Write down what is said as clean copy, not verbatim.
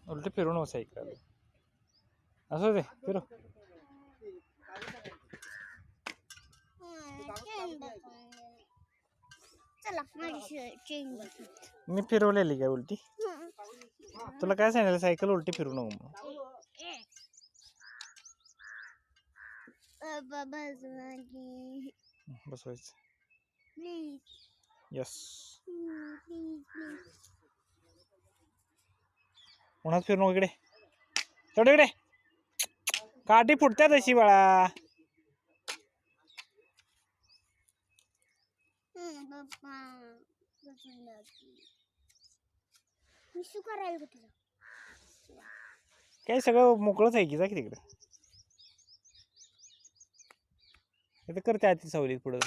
उलट फिरून सायकल असं दे फिरू. मी फिरवलेली काय उलटी? तुला काय सांगितलं सायकल उलटी फिरू नको बसवायचं. यस उन्हात फिरू नको. इकडे तेवढं इकडे काठी फुटत्या तशी बाळा. काय सगळं मोकळंच आहे की. जा की तिकडे. करते आधी सावलीत पुढं.